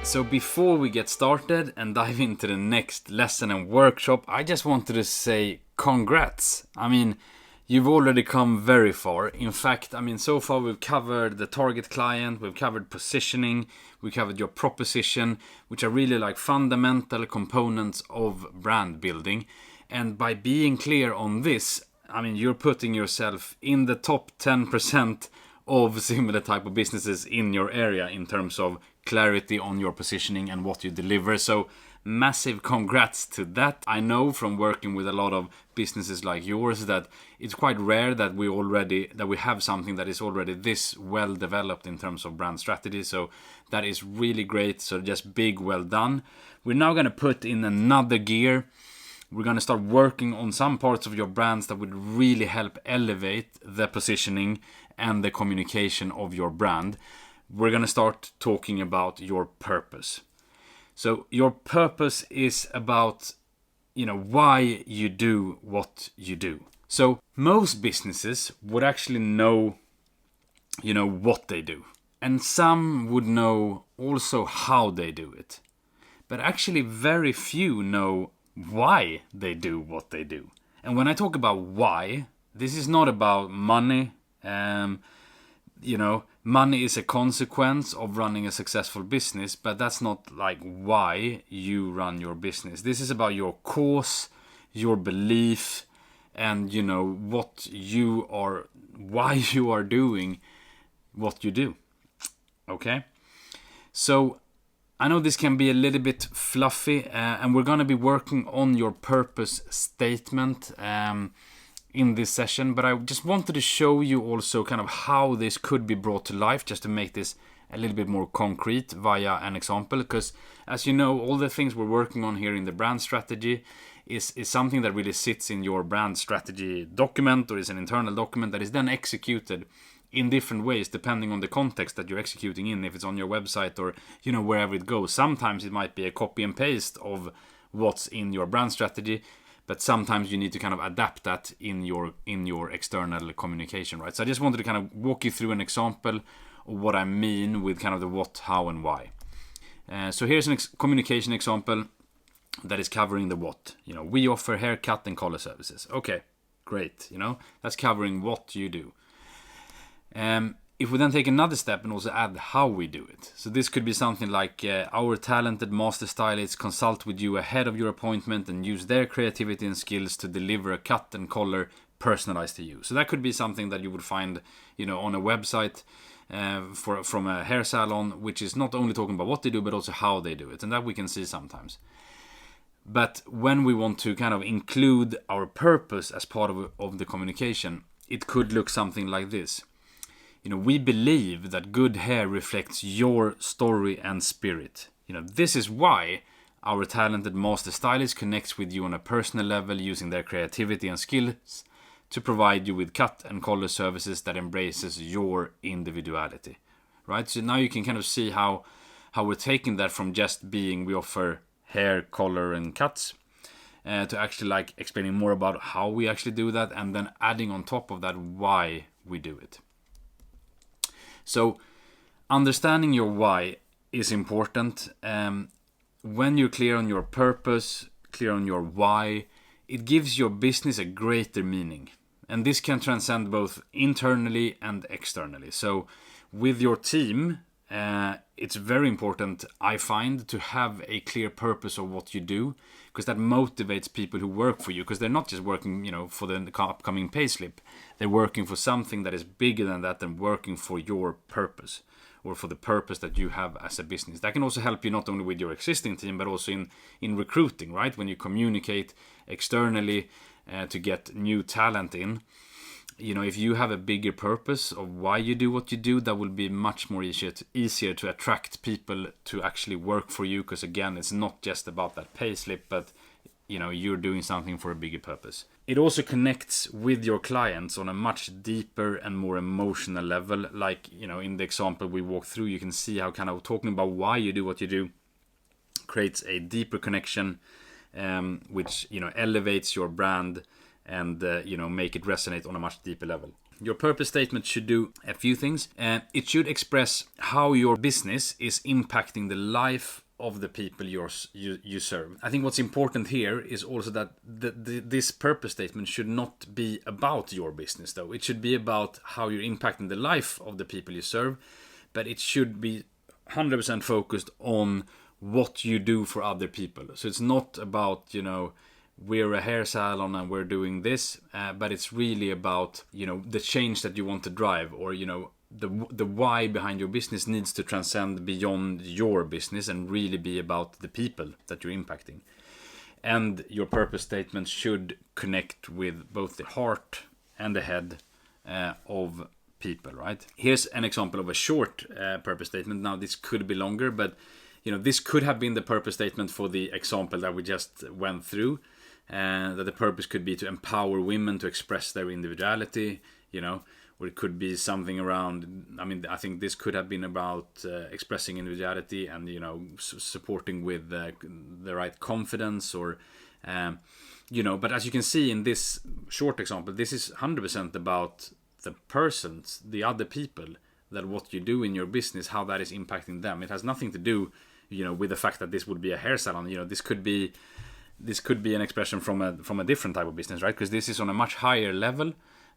So before we get started and dive into the next lesson and workshop, I just wanted to say congrats. I mean, you've already come very far. In fact, so far we've covered the target client, we've covered positioning, we covered your proposition, which are really like fundamental components of brand building. And by being clear on this, you're putting yourself in the top 10% of similar type of businesses in your area in terms of clarity on your positioning and what you deliver. So massive congrats to that. I know from working with a lot of businesses like yours that it's quite rare that we have something that is already this well developed in terms of brand strategy. So that is really great. So just big well done. We're now going to put in another gear. We're going to start working on some parts of your brands that would really help elevate the positioning and the communication of your brand. We're going to start talking about your purpose. So your purpose is about, why you do what you do. So most businesses would actually know, what they do. And some would know also how they do it. But actually very few know why they do what they do. And when I talk about why, this is not about money. Money is a consequence of running a successful business, but that's not like why you run your business. This is about your cause, your belief, and why you are doing what you do. Okay? So I know this can be a little bit fluffy, and we're going to be working on your purpose statement in this session, but I just wanted to show you also kind of how this could be brought to life, just to make this a little bit more concrete via an example, because as you know, all the things we're working on here in the brand strategy is something that really sits in your brand strategy document, or is an internal document that is then executed in different ways depending on the context that you're executing in, if it's on your website or wherever it goes. Sometimes it might be a copy and paste of what's in your brand strategy, but sometimes you need to kind of adapt that in your external communication, right? So I just wanted to kind of walk you through an example of what I mean with kind of the what, how, and why. So here's an communication example that is covering the what. We offer haircut and color services. Okay, great. That's covering what you do. If we then take another step and also add how we do it. So this could be something like our talented master stylists consult with you ahead of your appointment and use their creativity and skills to deliver a cut and color personalized to you. So that could be something that you would find, on a website from a hair salon, which is not only talking about what they do, but also how they do it. And that we can see sometimes. But when we want to kind of include our purpose as part of the communication, it could look something like this. We believe that good hair reflects your story and spirit. This is why our talented master stylist connects with you on a personal level using their creativity and skills to provide you with cut and color services that embraces your individuality. Right? So now you can kind of see how we're taking that from just being we offer hair, color, and cuts to actually like explaining more about how we actually do that, and then adding on top of that why we do it. So understanding your why is important. When you're clear on your purpose, clear on your why, it gives your business a greater meaning. And this can transcend both internally and externally. So with your team, it's very important, I find, to have a clear purpose of what you do, because that motivates people who work for you, because they're not just working, for the upcoming payslip. They're working for something that is bigger than that, and working for your purpose, or for the purpose that you have as a business. That can also help you not only with your existing team, but also in recruiting, right? When you communicate externally to get new talent in, if you have a bigger purpose of why you do what you do, that will be much more easier to attract people to actually work for you. Because again, it's not just about that pay slip, but you're doing something for a bigger purpose. It also connects with your clients on a much deeper and more emotional level. Like, in the example we walked through, you can see how kind of talking about why you do what you do creates a deeper connection, which elevates your brand and make it resonate on a much deeper level. Your purpose statement should do a few things. It should express how your business is impacting the life of the people you serve. I think what's important here is also that this purpose statement should not be about your business, though. It should be about how you're impacting the life of the people you serve, but it should be 100% focused on what you do for other people. So it's not about, we're a hair salon and we're doing this, but it's really about, the change that you want to drive, or, the why behind your business needs to transcend beyond your business and really be about the people that you're impacting. And your purpose statement should connect with both the heart and the head of people, right? Here's an example of a short purpose statement. Now, this could be longer, but this could have been the purpose statement for the example that we just went through. That the purpose could be to empower women to express their individuality, or it could be something around, I think this could have been about expressing individuality and, supporting with the right confidence, or, but as you can see in this short example, this is 100% about the persons, the other people, that what you do in your business, how that is impacting them. It has nothing to do, with the fact that this would be a hair salon. This could be an expression from a different type of business, right? Because this is on a much higher level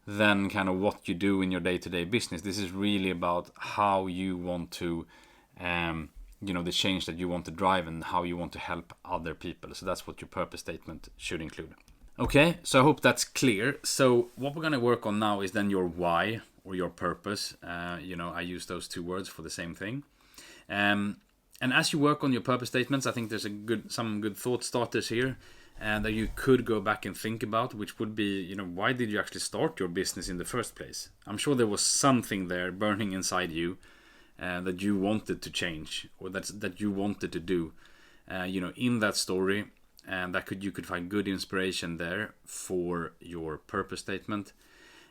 than kind of what you do in your day-to-day business. This is really about how you want to, the change that you want to drive and how you want to help other people. So that's what your purpose statement should include. Okay, so I hope that's clear. So what we're going to work on now is then your why, or your purpose. I use those two words for the same thing. And as you work on your purpose statements, I think there's some good thought starters here that you could go back and think about, which would be, why did you actually start your business in the first place? I'm sure there was something there burning inside you that you wanted to change, or that you wanted to do, in that story, and you could find good inspiration there for your purpose statement.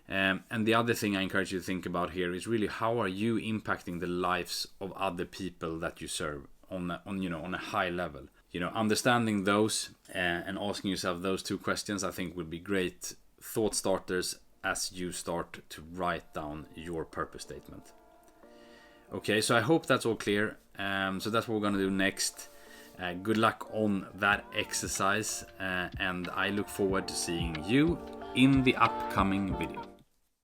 And the other thing I encourage you to think about here is really, how are you impacting the lives of other people that you serve on a high level? Understanding those and asking yourself those two questions, I think would be great thought starters as you start to write down your purpose statement. Okay, so I hope that's all clear. So that's what we're going to do next. Good luck on that exercise, and I look forward to seeing you in the upcoming video.